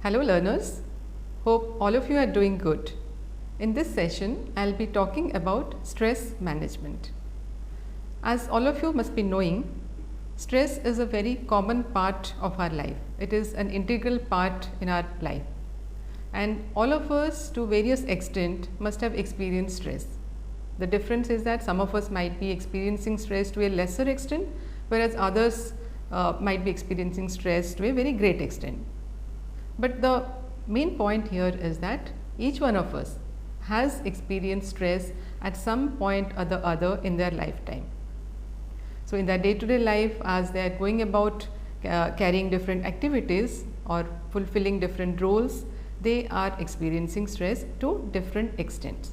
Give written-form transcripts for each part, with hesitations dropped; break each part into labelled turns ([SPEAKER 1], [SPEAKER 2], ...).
[SPEAKER 1] Hello learners, hope all of you are doing good. In this session, I will be talking about stress management. As all of you must be knowing, stress is a very common part of our life. It is an integral part in our life. And all of us to various extent must have experienced stress. The difference is that some of us might be experiencing stress to a lesser extent, whereas others might be experiencing stress to a very great extent. But the main point here is that each one of us has experienced stress at some point or the other in their lifetime. So, in their day-to-day life, as they are going about carrying different activities or fulfilling different roles, they are experiencing stress to different extents.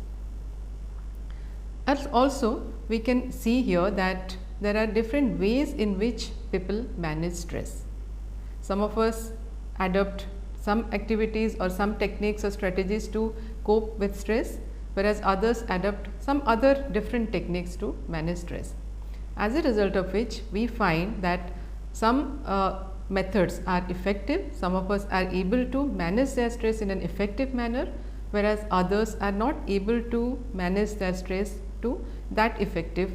[SPEAKER 1] As also, we can see here that there are different ways in which people manage stress. Some of us adopt some activities or some techniques or strategies to cope with stress, whereas others adopt some other different techniques to manage stress. As a result of which, we find that some methods are effective, some of us are able to manage their stress in an effective manner, whereas others are not able to manage their stress to that effective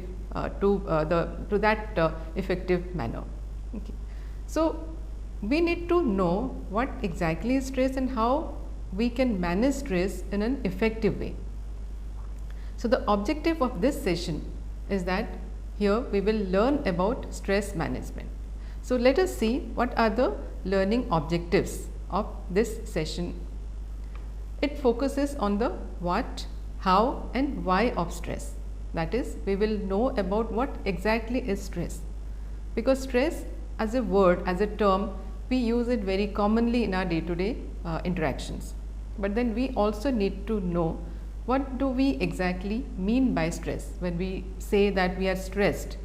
[SPEAKER 1] effective manner. Okay. So, we need to know what exactly is stress and how we can manage stress in an effective way. So, the objective of this session is that here we will learn about stress management. So, let us see what are the learning objectives of this session. It focuses on the what, how and why of stress. That is, we will know about what exactly is stress, because stress as a word, as a term, we use it very commonly in our day-to-day interactions. But then we also need to know what do we exactly mean by stress. When we say that we are stressed,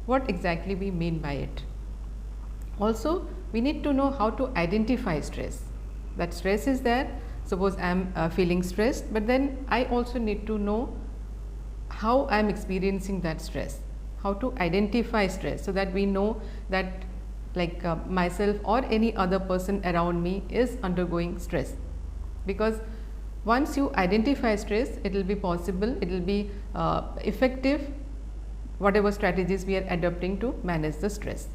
[SPEAKER 1] what exactly we mean by it. Also, we need to know how to identify stress. That stress is there, suppose I am feeling stressed, but then I also need to know how I am experiencing that stress, how to identify stress, so that we know that like myself or any other person around me is undergoing stress. Because once you identify stress, it will be possible, it will be effective, whatever strategies we are adopting to manage the stress.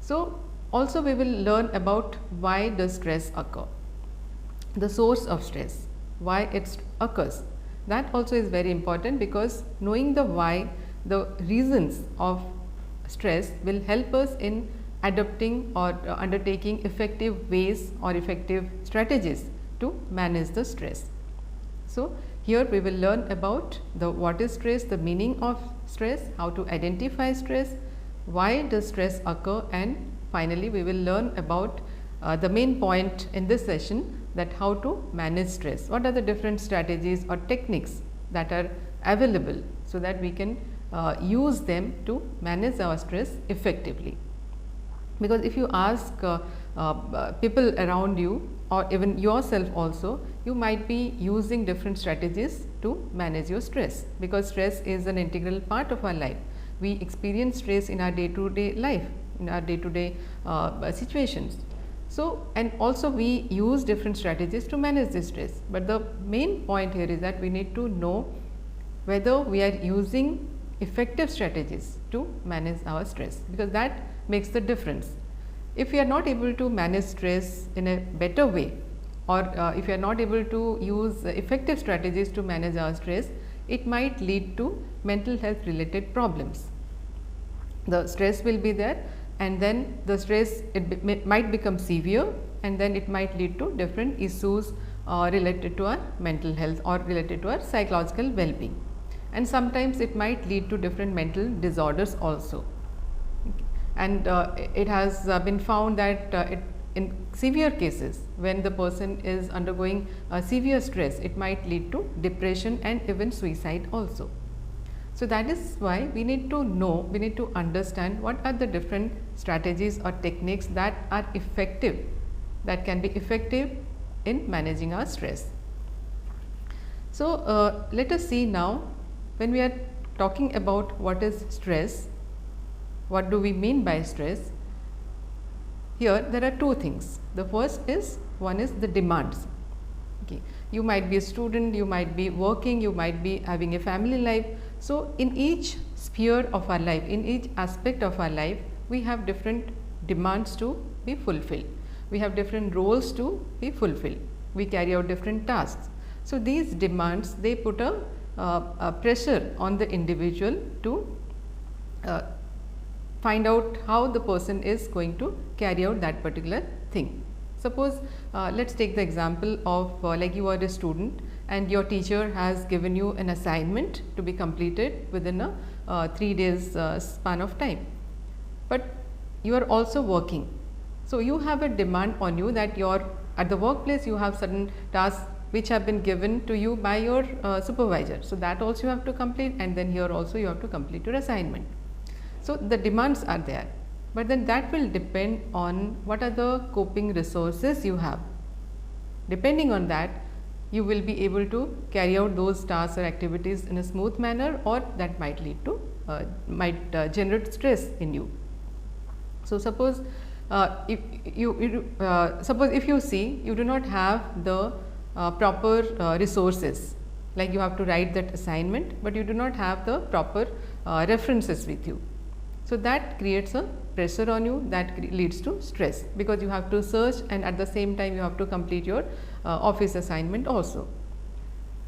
[SPEAKER 1] So, also we will learn about why does stress occur, the source of stress, why it occurs. That also is very important, because knowing the why, the reasons of stress will help us in adopting or undertaking effective ways or effective strategies to manage the stress. So, here we will learn about the what is stress, the meaning of stress, how to identify stress, why does stress occur, and finally, we will learn about the main point in this session, that how to manage stress, what are the different strategies or techniques that are available, so that we can use them to manage our stress effectively. Because if you ask people around you or even yourself also, you might be using different strategies to manage your stress, because stress is an integral part of our life. We experience stress in our day-to-day life, in our day-to-day situations. So, and also we use different strategies to manage this stress, but the main point here is that we need to know whether we are using effective strategies to manage our stress, because that makes the difference. If we are not able to manage stress in a better way, or if we are not able to use effective strategies to manage our stress, it might lead to mental health related problems. The stress will be there, and then the stress might become severe, and then it might lead to different issues related to our mental health or related to our psychological well-being, and sometimes it might lead to different mental disorders also. And it has been found that in severe cases, when the person is undergoing severe stress, it might lead to depression and even suicide also. So, that is why we need to know, we need to understand what are the different strategies or techniques that are effective, that can be effective in managing our stress. So, let us see now, when we are talking about what is stress, what do we mean by stress? here there are two things. The first is, one is the demands. Okay. You might be a student, you might be working, you might be having a family life. So, in each sphere of our life, in each aspect of our life, we have different demands to be fulfilled. We have different roles to be fulfilled. We carry out different tasks. So, these demands, they put a pressure on the individual to find out how the person is going to carry out that particular thing. Suppose let us take the example of like you are a student and your teacher has given you an assignment to be completed within a 3 days span of time, but you are also working. So, you have a demand on you that at the workplace you have certain tasks which have been given to you by your supervisor. So, that also you have to complete, and then here also you have to complete your assignment. So, the demands are there, but then that will depend on what are the coping resources you have. Depending on that, you will be able to carry out those tasks or activities in a smooth manner, or that might lead to generate stress in you. So, suppose if you see you do not have the proper resources, like you have to write that assignment, but you do not have the proper references with you. So, that creates a pressure on you, that leads to stress, because you have to search and at the same time you have to complete your office assignment also.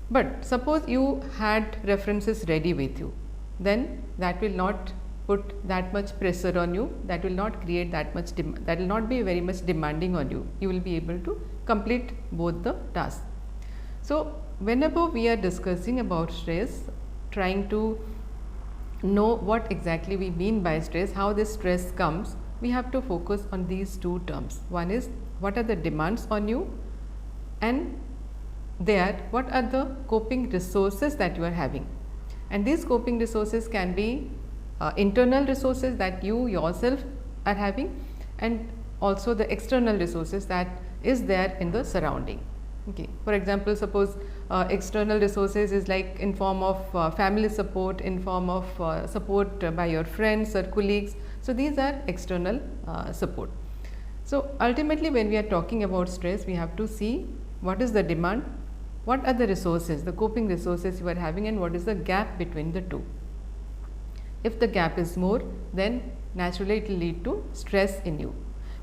[SPEAKER 1] But suppose you had references ready with you, then that will not put that much pressure on you, that will not create that much that will not be very much demanding on you. You will be able to complete both the tasks. So, whenever we are discussing about stress, trying to know what exactly we mean by stress, how this stress comes, we have to focus on these two terms. One is, what are the demands on you, and there what are the coping resources that you are having. And these coping resources can be internal resources that you yourself are having, and also the external resources that is there in the surrounding. Okay. For example, suppose external resources is like in form of family support, in form of support by your friends or colleagues. So, these are external support. So, ultimately when we are talking about stress, we have to see what is the demand, what are the resources, the coping resources you are having, and what is the gap between the two. If the gap is more, then naturally it will lead to stress in you.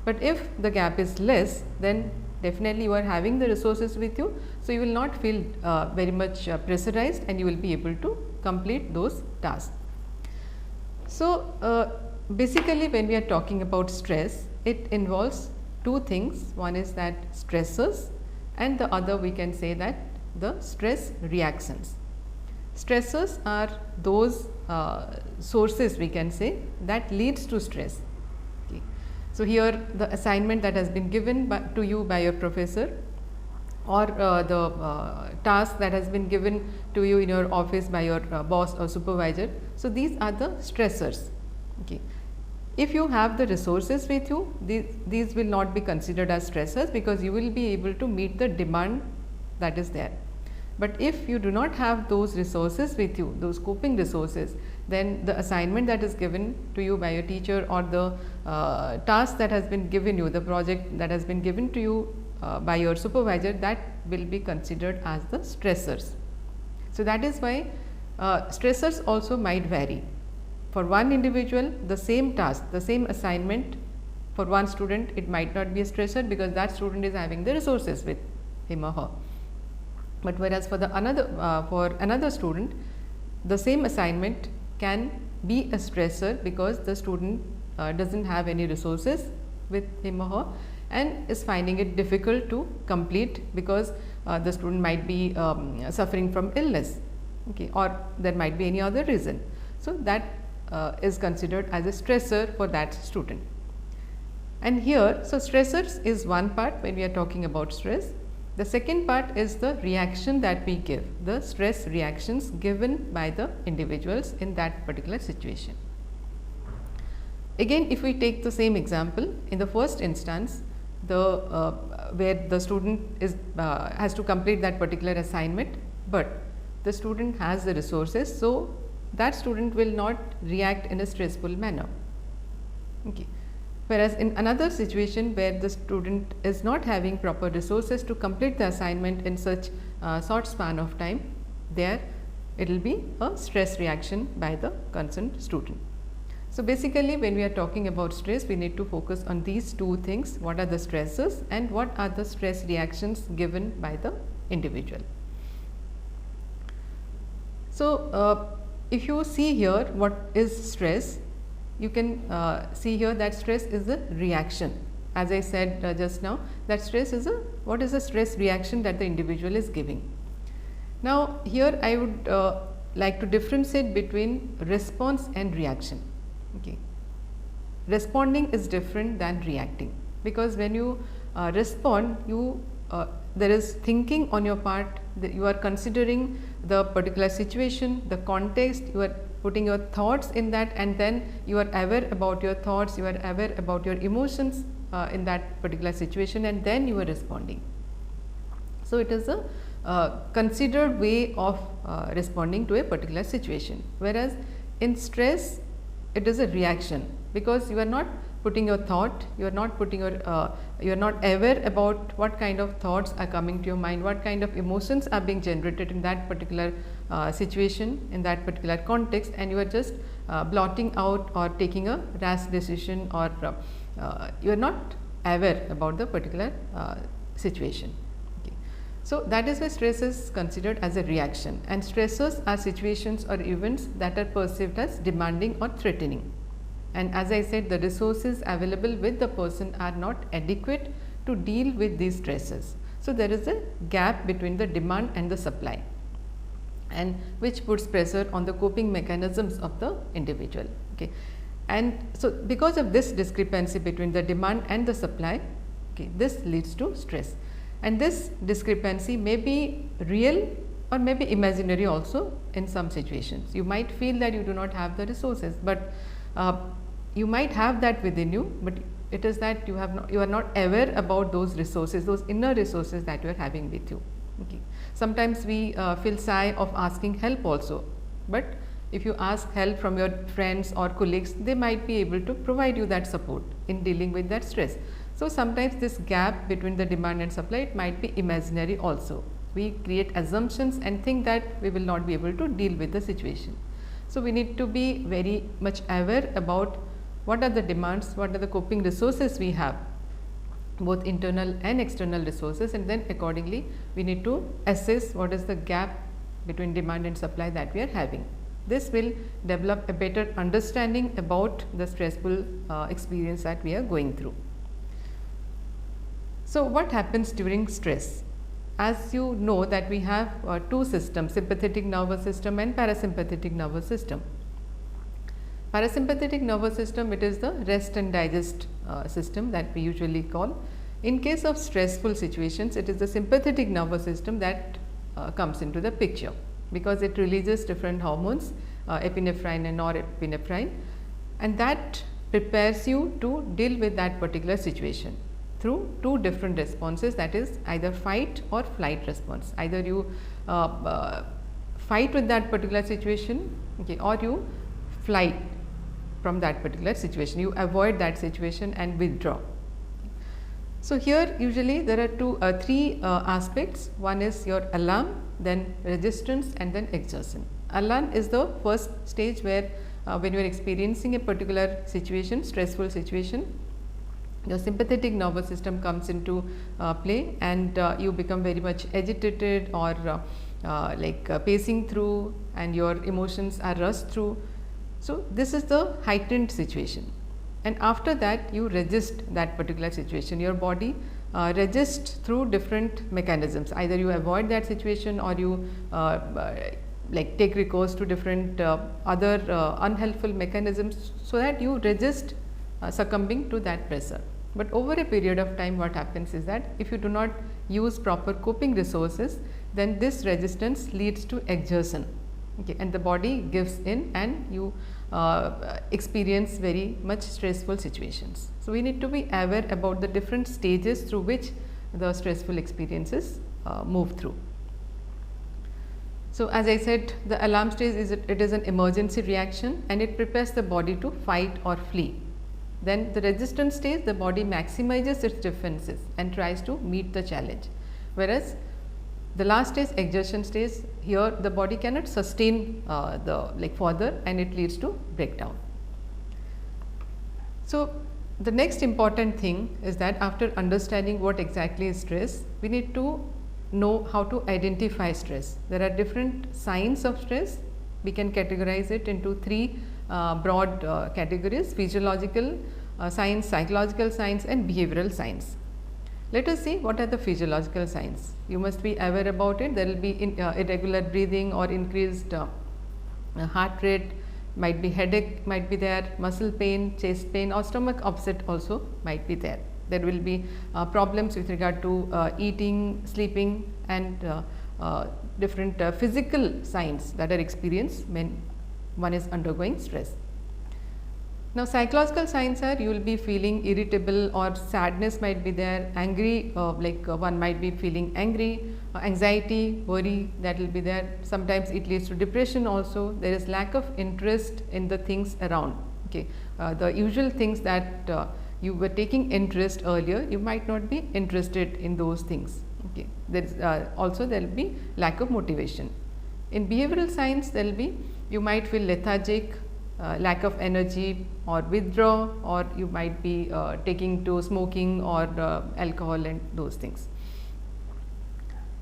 [SPEAKER 1] But if the gap is less, then definitely you are having the resources with you. So, you will not feel very much pressurized, and you will be able to complete those tasks. So, basically when we are talking about stress, it involves two things. One is that stressors, and the other we can say that the stress reactions. Stressors are those sources, we can say, that leads to stress. Okay. So, here the assignment that has been given to you by your professor, or the task that has been given to you in your office by your boss or supervisor. So, these are the stressors. Okay. If you have the resources with you, these will not be considered as stressors, because you will be able to meet the demand that is there. But if you do not have those resources with you, those coping resources, then the assignment that is given to you by your teacher, or the task that has been given you, the project that has been given to you by your supervisor, that will be considered as the stressors. So, that is why stressors also might vary. For one individual, the same task, the same assignment, for one student it might not be a stressor, because that student is having the resources with him or her. But whereas for another student, the same assignment can be a stressor, because the student does not have any resources with him or her and is finding it difficult to complete, because the student might be suffering from illness, okay, or there might be any other reason. So, that is considered as a stressor for that student. And here, so stressors is one part when we are talking about stress. The second part is the reaction that we give, the stress reactions given by the individuals in that particular situation. Again, if we take the same example, in the first instance, where the student has to complete that particular assignment, but the student has the resources, so that student will not react in a stressful manner. Okay. Whereas in another situation where the student is not having proper resources to complete the assignment in such short span of time, there it will be a stress reaction by the concerned student. So, basically when we are talking about stress, we need to focus on these two things: what are the stresses and what are the stress reactions given by the individual. So, if you see here what is stress, you can see here that stress is a reaction. As I said just now, that stress is what is the stress reaction that the individual is giving. Now, here I would like to differentiate between response and reaction. Okay. Responding is different than reacting, because when you respond, there is thinking on your part, that you are considering the particular situation, the context, you are putting your thoughts in that, and then you are aware about your thoughts, you are aware about your emotions in that particular situation, and then you are responding. So, it is a considered way of responding to a particular situation, whereas in stress it is a reaction, because you are not putting your thought, you are not putting your you are not aware about what kind of thoughts are coming to your mind, what kind of emotions are being generated in that particular situation, in that particular context, and you are just blotting out or taking a rash decision, or you are not aware about the particular situation. So, that is why stress is considered as a reaction, and stressors are situations or events that are perceived as demanding or threatening. And as I said, the resources available with the person are not adequate to deal with these stresses. So, there is a gap between the demand and the supply, and which puts pressure on the coping mechanisms of the individual. Okay. And so, because of this discrepancy between the demand and the supply, okay, this leads to stress. And this discrepancy may be real or may be imaginary also in some situations. You might feel that you do not have the resources, but you might have that within you, but it is that you are not aware about those resources, those inner resources that you are having with you. Okay. Sometimes we feel shy of asking help also, but if you ask help from your friends or colleagues, they might be able to provide you that support in dealing with that stress. So, sometimes this gap between the demand and supply, it might be imaginary also. We create assumptions and think that we will not be able to deal with the situation. So, we need to be very much aware about what are the demands, what are the coping resources we have, both internal and external resources, and then accordingly we need to assess what is the gap between demand and supply that we are having. This will develop a better understanding about the stressful experience that we are going through. So, what happens during stress? As you know that we have two systems, sympathetic nervous system and parasympathetic nervous system. Parasympathetic nervous system, it is the rest and digest system that we usually call. In case of stressful situations, it is the sympathetic nervous system that comes into the picture, because it releases different hormones, epinephrine and norepinephrine, and that prepares you to deal with that particular situation through two different responses, that is either fight or flight response. Either you fight with that particular situation, okay, or you fly from that particular situation, you avoid that situation and withdraw. So, here usually there are three aspects. One is your alarm, then resistance, and then exertion. Alarm is the first stage where when you are experiencing a particular situation, stressful situation, your sympathetic nervous system comes into play, and you become very much agitated or pacing through, and your emotions are rushed through. So, this is the heightened situation, and after that you resist that particular situation. Your body resists through different mechanisms. Either you avoid that situation, or you take recourse to different other unhelpful mechanisms, so that you resist succumbing to that pressure. But over a period of time, what happens is that if you do not use proper coping resources, then this resistance leads to exertion, okay, and the body gives in, and you experience very much stressful situations. So, we need to be aware about the different stages through which the stressful experiences move through. So, as I said, the alarm stage is it is an emergency reaction, and it prepares the body to fight or flee. Then the resistance stage, the body maximizes its defenses and tries to meet the challenge, whereas the last stage, exertion stage, here the body cannot sustain further and it leads to breakdown. So the next important thing is that after understanding what exactly is stress, we need to know how to identify stress. There are different signs of stress. We can categorize it into three broad categories: physiological signs, psychological signs and behavioral signs. Let us see what are the physiological signs. You must be aware about it. There will be irregular breathing or increased heart rate, might be headache, might be there, muscle pain, chest pain or stomach upset also might be there. There will be problems with regard to eating, sleeping and different physical signs that are experienced when one is undergoing stress. Now, psychological signs are, you will be feeling irritable or sadness might be there, angry, one might be feeling angry, anxiety, worry, that will be there. Sometimes it leads to depression also. There is lack of interest in the things around. Okay, the usual things that you were taking interest earlier, you might not be interested in those things. Okay, there is also there will be lack of motivation. In behavioral signs, there will be, you might feel lethargic, lack of energy or withdraw, or you might be taking to smoking or alcohol and those things.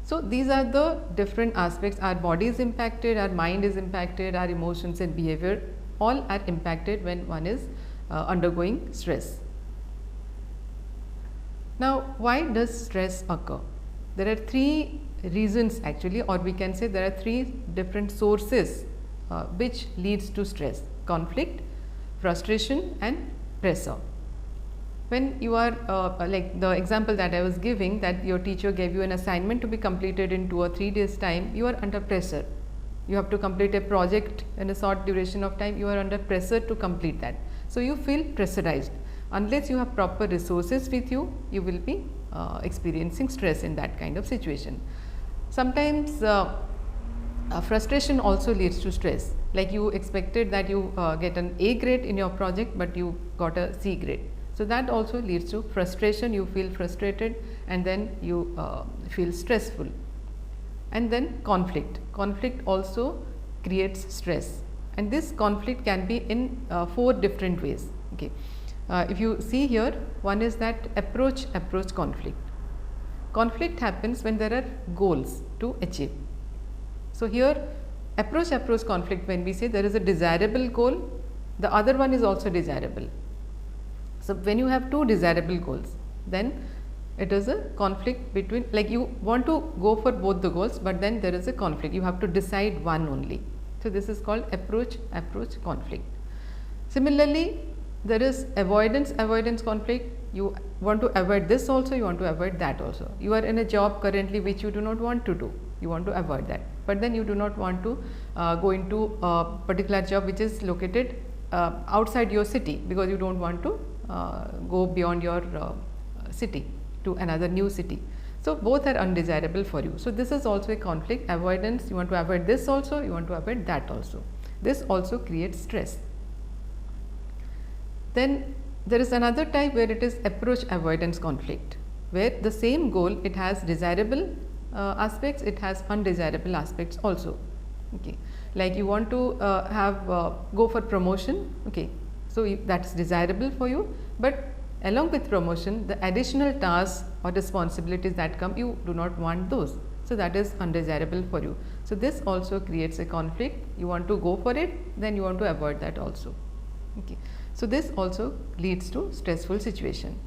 [SPEAKER 1] So these are the different aspects. Our body is impacted, our mind is impacted, our emotions and behavior all are impacted when one is undergoing stress. Now, why does stress occur? There are three reasons actually, or we can say there are three different sources which leads to stress: conflict, frustration and pressure. When you are like the example that I was giving, that your teacher gave you an assignment to be completed in 2 or 3 days time, you are under pressure. You have to complete a project in a short duration of time, you are under pressure to complete that. So you feel pressurized. Unless you have proper resources with you, you will be experiencing stress in that kind of situation. Sometimes frustration also leads to stress, like you expected that you get an A grade in your project, but you got a C grade. So that also leads to frustration, you feel frustrated and then you feel stressful. And then conflict. Conflict also creates stress, and this conflict can be in 4 different ways. Okay. If you see here, one is that approach conflict. Conflict happens when there are goals to achieve. So here approach conflict, when we say there is a desirable goal, the other one is also desirable. So when you have 2 desirable goals, then it is a conflict between, like you want to go for both the goals, but then there is a conflict, you have to decide one only. So this is called approach conflict. Similarly, there is avoidance conflict. You want to avoid this also, you want to avoid that also. You are in a job currently which you do not want to do, you want to avoid that, but then you do not want to go into a particular job which is located outside your city, because you do not want to go beyond your city to another new city. So both are undesirable for you. So this is also a conflict. Avoidance, you want to avoid this also, you want to avoid that also. This also creates stress. Then there is another type where it is approach avoidance conflict, where the same goal, it has desirable aspects, it has undesirable aspects also. Okay, like you want to go for promotion. Okay, so that is desirable for you, but along with promotion, the additional tasks or responsibilities that come, you do not want those. So that is undesirable for you. So this also creates a conflict. You want to go for it, then you want to avoid that also. Okay. So this also leads to stressful situation.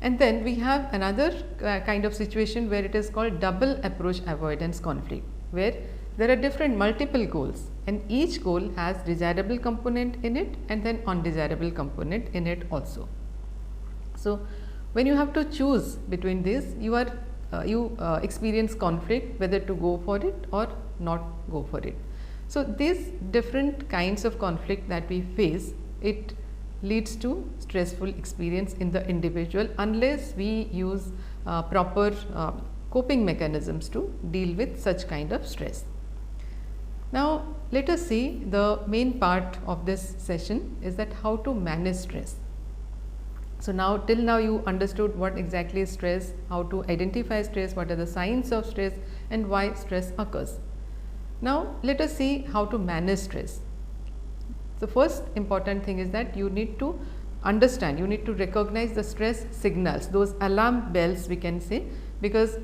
[SPEAKER 1] And then we have another kind of situation where it is called double approach avoidance conflict, where there are different multiple goals and each goal has desirable component in it and then undesirable component in it also. So when you have to choose between these, you experience conflict whether to go for it or not go for it. So these different kinds of conflict that we face, it leads to stressful experience in the individual unless we use proper coping mechanisms to deal with such kind of stress. Now let us see, the main part of this session is that how to manage stress. So now till now you understood what exactly is stress, how to identify stress, what are the signs of stress and why stress occurs. Now let us see how to manage stress. The first important thing is that you need to understand, you need to recognize the stress signals, those alarm bells we can say, because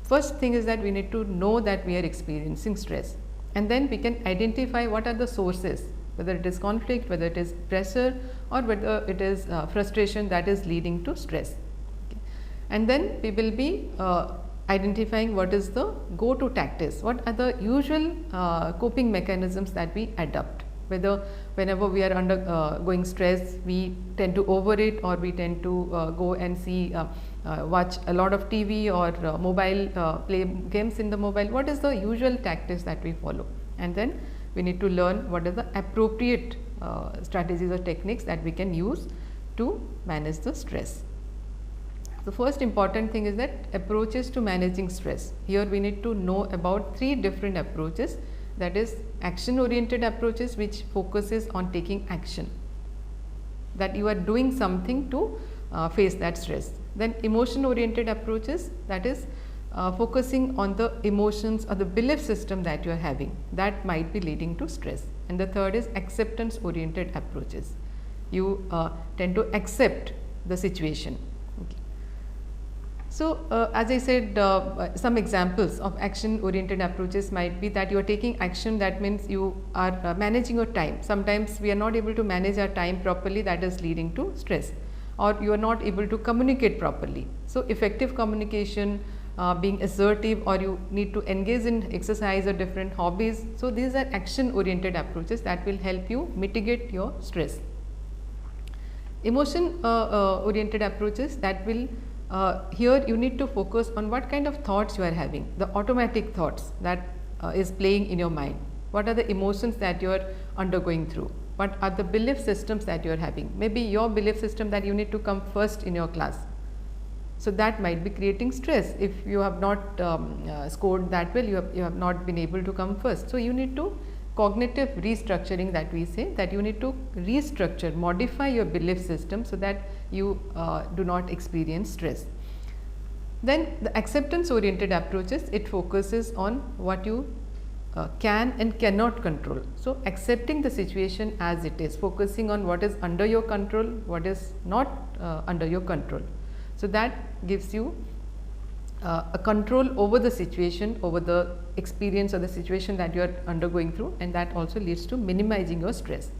[SPEAKER 1] first thing is that we need to know that we are experiencing stress, and then we can identify what are the sources, whether it is conflict, whether it is pressure or whether it is frustration that is leading to stress. Okay. And then we will be identifying what is the go-to tactics, what are the usual coping mechanisms that we adopt, whether whenever we are going stress we tend to overeat, or we tend to go and see watch a lot of TV or mobile play games in the mobile. What is the usual tactics that we follow, and then we need to learn what are the appropriate strategies or techniques that we can use to manage the stress. The first important thing is that approaches to managing stress. Here we need to know about 3 different approaches, that is action oriented approaches, which focuses on taking action, that you are doing something to face that stress. Then emotion oriented approaches, that is focusing on the emotions or the belief system that you are having that might be leading to stress. And the third is acceptance oriented approaches. You tend to accept the situation. Okay. So, as I said, some examples of action oriented approaches might be that you are taking action, that means you are managing your time. Sometimes we are not able to manage our time properly, that is leading to stress, or you are not able to communicate properly. So, effective communication, being assertive, or you need to engage in exercise or different hobbies. So, these are action oriented approaches that will help you mitigate your stress. Emotion oriented approaches, that will here you need to focus on what kind of thoughts you are having, the automatic thoughts that is playing in your mind. What are the emotions that you are undergoing through? What are the belief systems that you are having? Maybe your belief system that you need to come first in your class. So, that might be creating stress. If you have not scored that well, you have not been able to come first. So, you need to cognitive restructuring, that we say, that you need to restructure, modify your belief system so that you do not experience stress. Then the acceptance oriented approaches, it focuses on what you can and cannot control. So, accepting the situation as it is, focusing on what is under your control, what is not under your control. So, that gives you a control over the situation, over the experience or the situation that you are undergoing through, and that also leads to minimizing your stress.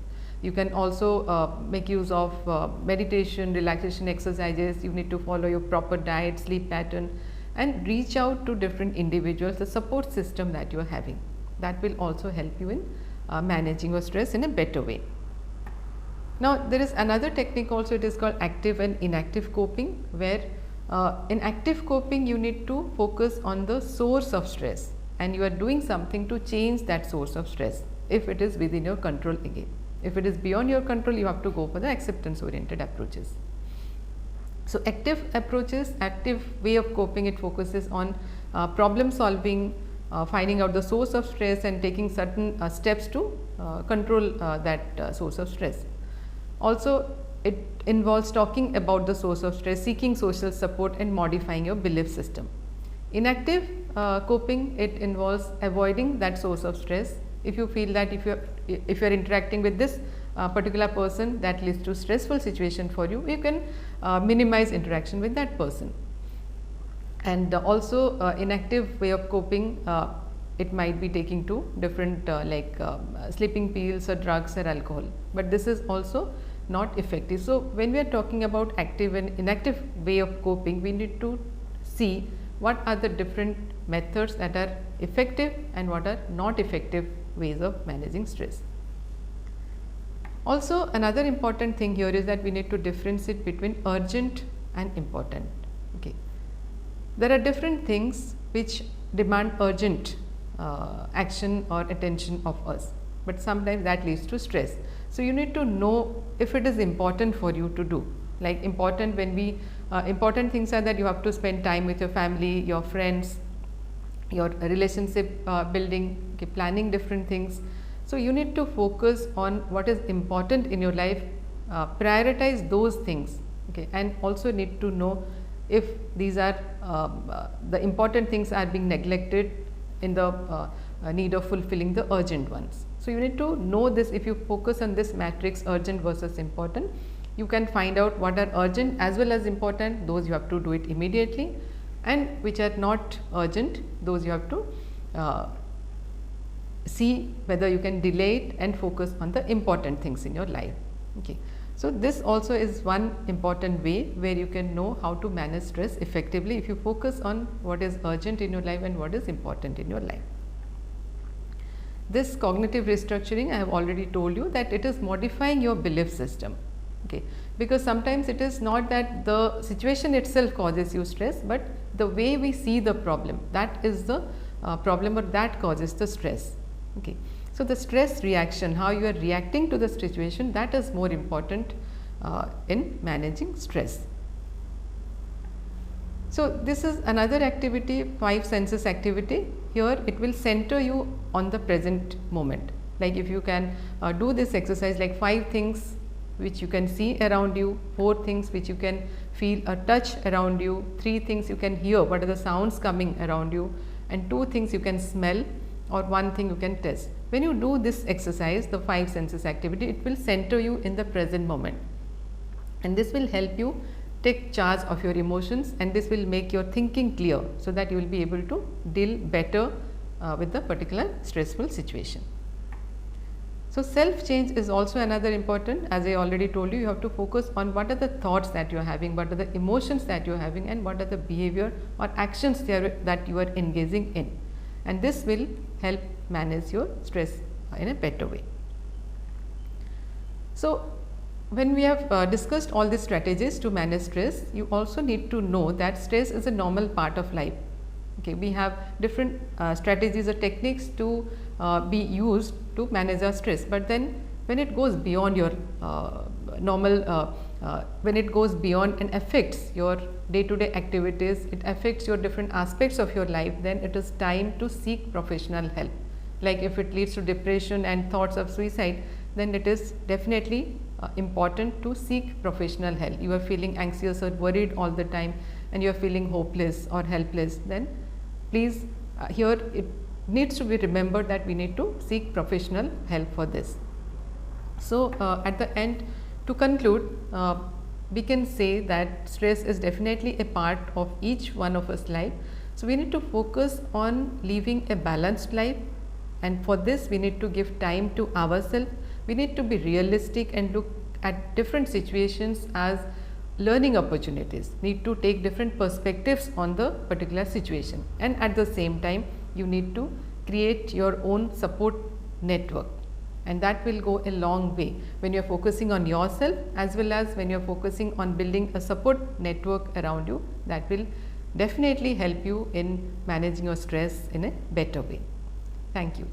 [SPEAKER 1] You can also make use of meditation, relaxation exercises. You need to follow your proper diet, sleep pattern, and reach out to different individuals, the support system that you are having. That will also help you in managing your stress in a better way. Now, there is another technique also, it is called active and inactive coping, where in active coping you need to focus on the source of stress, and you are doing something to change that source of stress if it is within your control again. If it is beyond your control, you have to go for the acceptance oriented approaches. So, active approaches, active way of coping, it focuses on problem solving, finding out the source of stress and taking certain steps to control that source of stress. Also, it involves talking about the source of stress, seeking social support and modifying your belief system. Inactive coping, it involves avoiding that source of stress. If you feel that if you are interacting with this particular person that leads to stressful situation for you, you can minimize interaction with that person. And also inactive way of coping, it might be taking to different sleeping pills or drugs or alcohol, but this is also not effective. So, when we are talking about active and inactive way of coping, we need to see what are the different methods that are effective and what are not effective ways of managing stress. Also, another important thing here is that we need to differentiate between urgent and important. Okay. There are different things which demand urgent action or attention of us, but sometimes that leads to stress. So, you need to know if it is important for you to do. Like important, when we important things are that you have to spend time with your family, your friends, your relationship building, okay, planning different things. So, you need to focus on what is important in your life, prioritize those things okay, and also need to know if these are the important things are being neglected in the need of fulfilling the urgent ones. So, you need to know this. If you focus on this matrix, urgent versus important, you can find out what are urgent as well as important, those you have to do it immediately, and which are not urgent, those you have to see whether you can delay it and focus on the important things in your life. Okay. So, this also is one important way where you can know how to manage stress effectively if you focus on what is urgent in your life and what is important in your life. This cognitive restructuring, I have already told you that it is modifying your belief system, okay, because sometimes it is not that the situation itself causes you stress, but the way we see the problem, that is the problem, or that causes the stress. Okay. So, the stress reaction, how you are reacting to the situation, that is more important in managing stress. So, this is another activity, 5 senses activity. Here it will center you on the present moment. Like if you can do this exercise, like 5 things which you can see around you, 4 things which you can feel a touch around you, 3 things you can hear, what are the sounds coming around you, and 2 things you can smell, or 1 thing you can taste. When you do this exercise, the 5 senses activity, it will center you in the present moment, and this will help you take charge of your emotions, and this will make your thinking clear, so that you will be able to deal better with the particular stressful situation. So, self change is also another important. As I already told you, you have to focus on what are the thoughts that you are having, what are the emotions that you are having, and what are the behavior or actions that you are engaging in, and this will help manage your stress in a better way. So, when we have discussed all these strategies to manage stress, you also need to know that stress is a normal part of life. Okay, we have different strategies or techniques to be used to manage our stress, but then when it goes beyond your normal, when it goes beyond and affects your day-to-day activities, it affects your different aspects of your life, then it is time to seek professional help. Like if it leads to depression and thoughts of suicide, then it is definitely important to seek professional help. You are feeling anxious or worried all the time, and you are feeling hopeless or helpless, then please here it needs to be remembered that we need to seek professional help for this. So, at the end, to conclude, we can say that stress is definitely a part of each one of us life. So, we need to focus on living a balanced life, and for this we need to give time to ourselves. We need to be realistic and look at different situations as learning opportunities, need to take different perspectives on the particular situation, and at the same time you need to create your own support network, and that will go a long way when you are focusing on yourself as well as when you are focusing on building a support network around you. That will definitely help you in managing your stress in a better way. Thank you.